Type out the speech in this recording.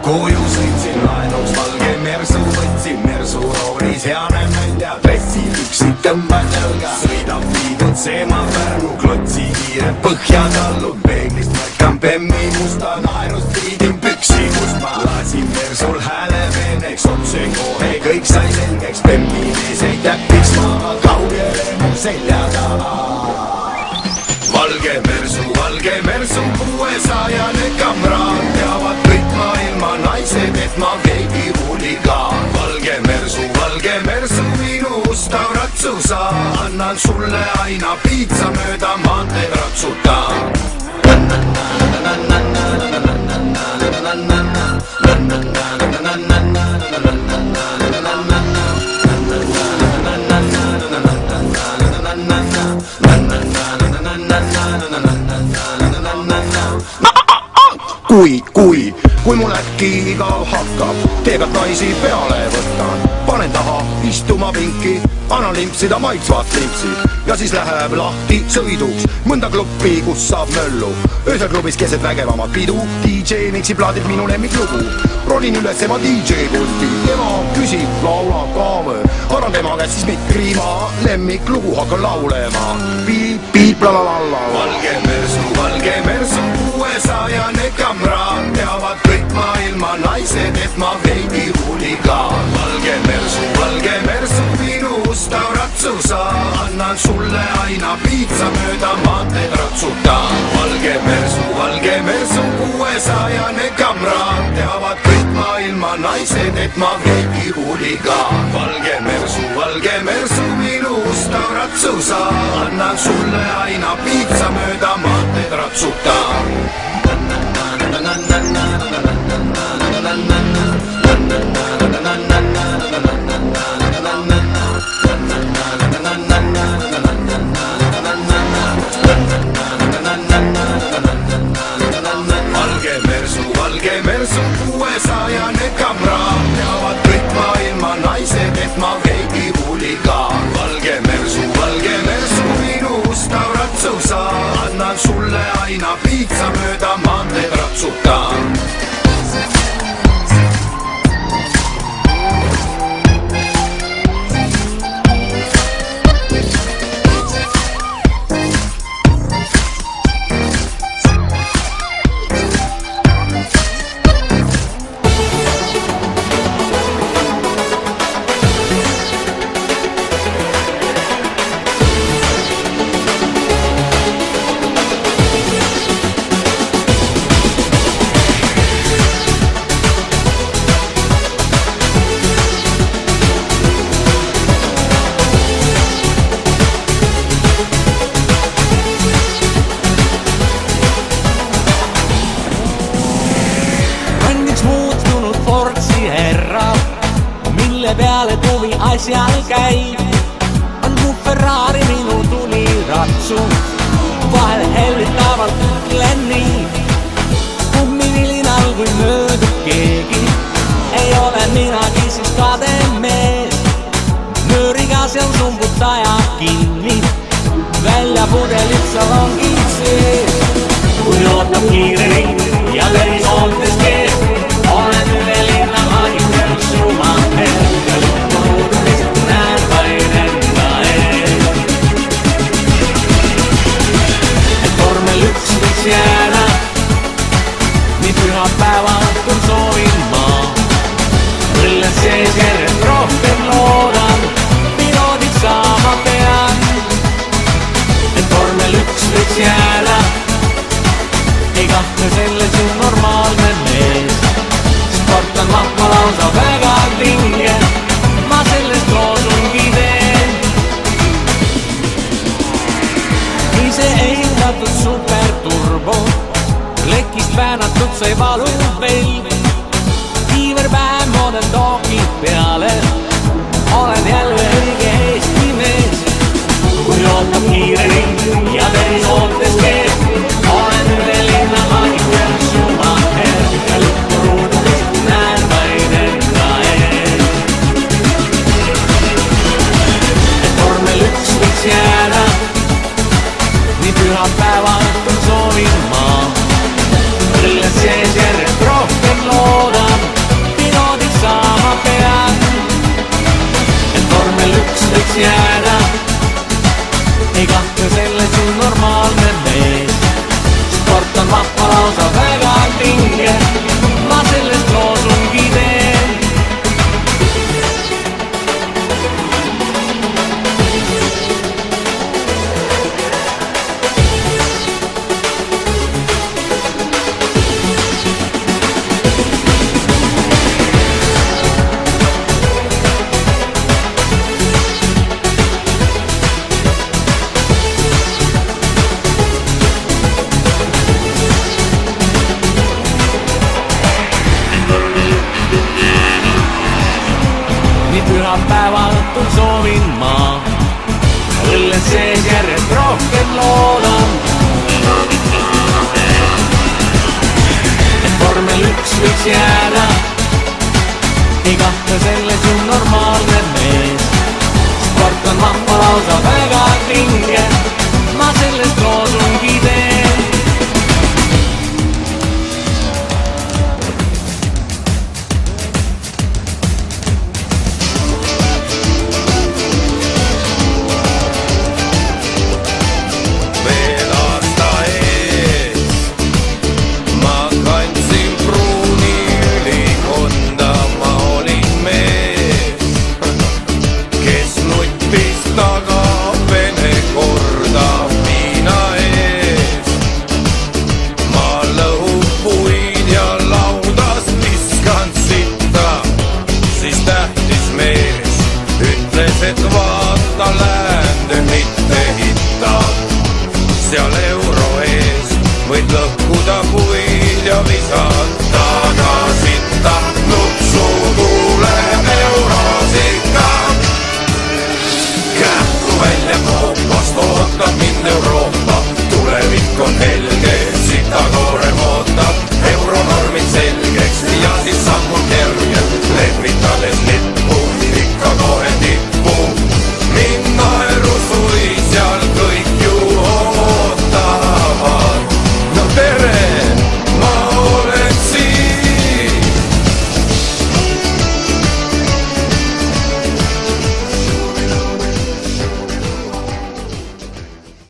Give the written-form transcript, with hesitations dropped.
koju sõitsin laenuks valge mersu, võtsin mersu roolis hea nämend ja dressi üksi tõmban jalga. Sõidab viidutsema Pärnu klotsi kiire põhja tallub peeglist märkan Bemmi musta naerust viidin püksi, kus ma lasin mersul hääle veneks otse kohe kõik sai selgeks. Bemmi mees ei täppiks maa kaugele mu selja taha. Valge mersu 600-ne kamraad teavad kõik maailma naised, et ma veidi huligaan. Valge mersu minu ustav ratsusa, annan sulle aina piitsa mööda maanteed ratsutaan. Kui mul äkki igav hakkab, teegat naisi peale võtan, panen taha istuma pinki, annan limpsida maitsvat limpsi ja siis läheb lahti sõiduks mõnda klubbi, kus saab möllu. Öösel klubis keset vägevamat pidu, DJ mixib plaadib minu lemmiklugu. Ronin üles ema DJ pulti, tema küsib, laulab ka või, annan tema käest siis mikri, ma lemmiklugu hakkan laulema. Piip, piip, lalalala. Valge mersu 600-ne kamraad teavad kõik maailma naised, et ma veidi huligaan. Valge mersu minu ustav ratsusa, annan sulle aina piitsa mööda maanteed ratsutaan. Valge mersu 600-ne kamraad teavad kõik maailma naised, et ma veidi huligaan. Valge mersu minu ustav ratsusa, annan sulle aina piitsa mööda maanteed ratsutaan. Valge mersu 600-ne kamraad teavad kõik maailma naised, et ma veidi huligaan. Valge mersu minu ustav ratsusa, annan sulle aina piitsa mööda maanteed ratsutaan. Peale tuvi asjal käib, on mu Ferrari minu tuliratsu, vahel hellitavalt ütlen nii. Kummivilinal kui möödub keegi, ei ole minagi siis kademees. Nööriga seal sumbutaja kinni, välja pudelid salongid sees. Kui ootab kiire ring ja verisoontes kees, olen üle linna mahitel sumaher. Jäädä, niin pühapäevad kun soovin maa. Õlles sees järjest rohkem loodan, piloodid saama pean. Et vormel 1 võiks jäädä, ei kahtle selles ju normaalne mees. Sport on vahva lausa väga vinge, ma sellest loosungi teen. Ise ehitatud superturbo, lekist väänatud sai valu veel. Kiiverpäev mooden doogid peale, olen jälle õige Eesti mees. Kui ootab kiire ring ja verisoontes kees, olen üle linna mahitel sumaher. Ja lõpuruudest näen vaid enda ees. pühapäeva õhtul soovin ma õlles sees järjest rohkem loodan, et vormel 1 võiks jääda. Ei kahtle selles ju normaalne mees, sport on vahva lausa väga vinge, ma sellest loosungi teen. Et vaata läände mitte hitta, seal euro ees võid lõhkuda puid ja visata.